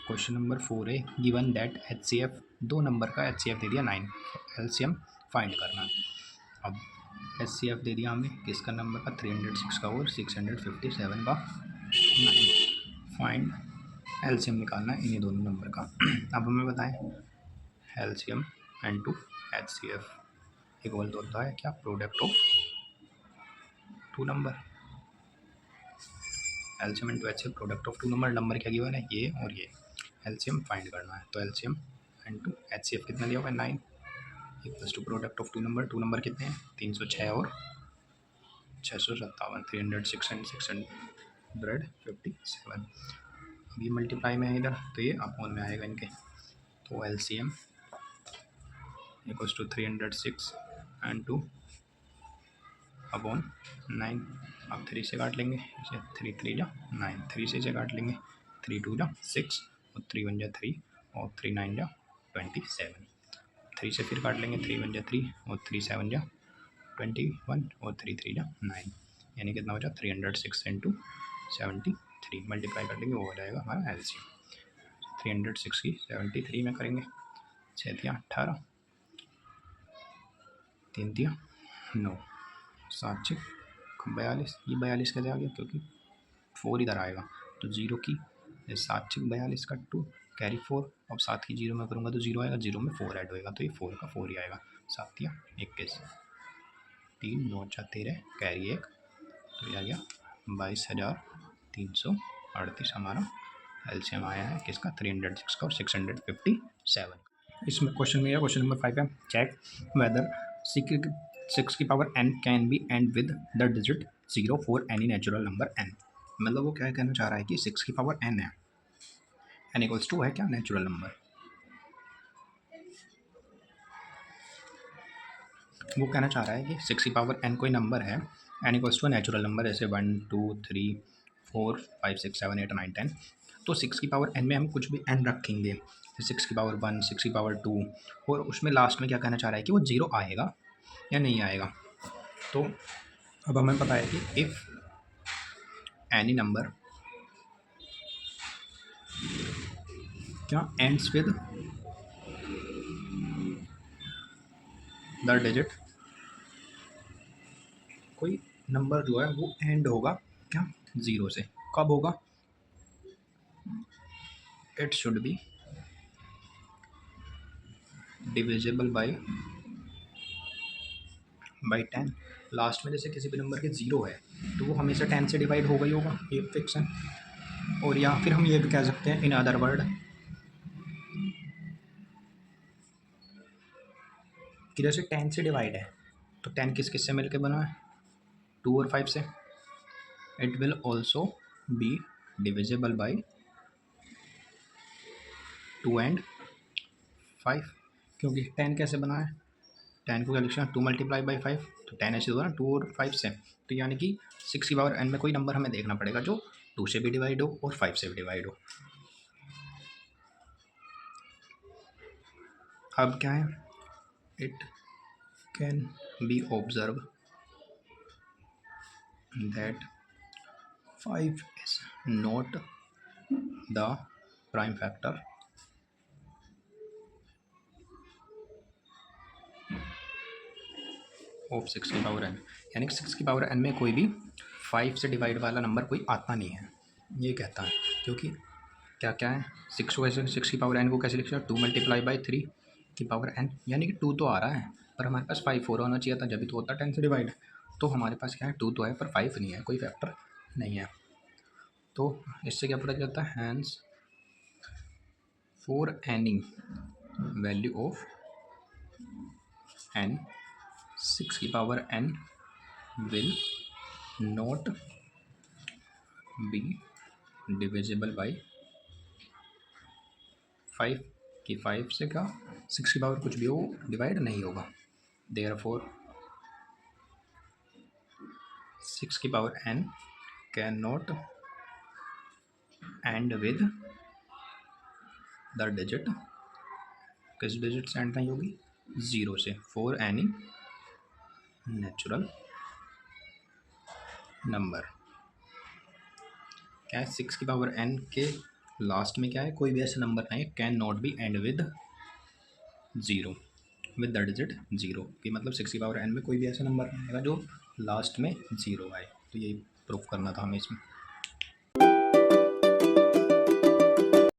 Question number 4 है given that HCF 2 number का HCF दे दिया 9, LCM फाइंड करना। अब HCF दे दिया हमें किसका नंबर का 306 का और 657 का 9, फाइंड LCM निकालना है इन्हीं दोनों नंबर का। अब हमें बताएं LCM इनटू HCF इक्वल तो होता है क्या, product of 2 number. LCM into HCF product of 2 number क्या गिवन है, ये और ये। LCM फाइंड करना है तो LCM इंटू HCF कितना दिया हुआ है 9 equals to product of 2 number कितने हैं 306 और 657, 306 एंड 657। अब ये मल्टीप्लाई में है इधर तो ये अपॉन में आएगा इनके, तो LCM equals to 306 and 2 upon 9। अब 3 से काट लेंगे इसे, 3 3 जा 9, 3 से इसे काट लेंगे, 3 2 जा 6 और 3 1 जा 3 और 3 9 जा 27। 3 से फिर काट लेंगे, 3 1 जा 3 और 3 7 जा 21 और 3 3 जा 9, यानी कितना हो जाए 306 इंटू 73 मल्टीप्लाई कर लेंगे, वो हो जाएगा हमारा LCM। 306 की 73 में करेंगे, 6 दिया 18, 3 दिया 9, 7 6 42। ये 42 कैसे आ गया, क्योंकि 4 इधर आएगा तो 0 की 7 6 42 का 2 कैरी 4। अब 7 की 0 में करूँगा तो 0 आएगा, 0 में 4 ऐड होएगा तो ये 4 का 4 ही आएगा। 7 दिया 21, 3 9 4 13 कैरी 1, तो ये आ गया 22,338 हमारा LCM आया है किसका 306 का और 657। इसमें क्वेश्चन में क्वेश्चन नंबर 5 है चेक वेदर 6 की power n can be and with the digit 0 for any natural number n। मतलब वो क्या कहना चाह रहा है कि 6 की पावर n है, n इक्वल्स टू है क्या नेचुरल नंबर। वो कहना चाह रहा है कि 6 की पावर n कोई नंबर है, n equals to natural number, जैसे 1 2 3 4 5 6 7 8 9 10। तो 6 की पावर n में हम कुछ भी n रखेंगे, 6 की पावर 1 6 की पावर 2, और उसमें लास्ट में क्या कहना चाह रहा है कि वो 0 आएगा या नहीं आएगा। तो अब हमें पता है कि इफ़ एनी नंबर क्या एंड्स विद द डिजिट, कोई नंबर जो है वो एंड होगा क्या 0 से, कब होगा, it should be divisible by 10। Last में जैसे किसी भी नंबर के 0 है तो वो हमेशा 10 से डिवाइड होगा ही होगा, ये फिक्स है। और या फिर हम ये भी कह सकते हैं इन अदर वर्ड कि जैसे 10 से डिवाइड है तो 10 किस किस से मिलकर बना है 2 और 5 से, it will also be divisible by 2 and 5, क्योंकि 10 कैसे बना है, 10 को क्या लिखना 2 मल्टीप्लाई बाई 5, तो 10 ऐसे होगा ना 2 और 5 से। तो यानी कि 6 की पावर n में कोई नंबर हमें देखना पड़ेगा जो 2 से भी डिवाइड हो और 5 से भी डिवाइड हो। अब क्या है, it can be observe that 5 is not the prime factor of 6 की पावर n, यानी कि 6 की पावर n में कोई भी 5 से डिवाइड वाला नंबर कोई आता नहीं है, ये कहता है। क्योंकि क्या क्या है 6 को ऐसे 6 की पावर n को कैसे लिख सकते हैं 2 मल्टीप्लाई बाई 3 की पावर n, यानी कि 2 तो आ रहा है पर हमारे पास 5 4 होना चाहिए था जब भी तो होता 10 से डिवाइड। तो हमारे पास क्या है 2 तो है पर 5 नहीं है, कोई फैक्टर नहीं है। तो इससे क्या पता चलता है, hence for any value of n 6 की power n will not be divisible by 5 की 5 से क्या 6 की पावर कुछ भी हो डिवाइड नहीं होगा। देयरफॉर 6 की power n can not and with the digit, किस डिजिट से एंड नहीं होगी 0 से, फॉर एनी नेचुरल नंबर। क्या है 6 की पावर n के लास्ट में क्या है, कोई भी ऐसा नंबर नहीं है, can not be and with zero, with the digit zero, कि मतलब 6 की पावर n में कोई भी ऐसा नंबर नहीं आएगा जो लास्ट में ज़ीरो आए। तो यही प्रूफ करना था हमें इसमें।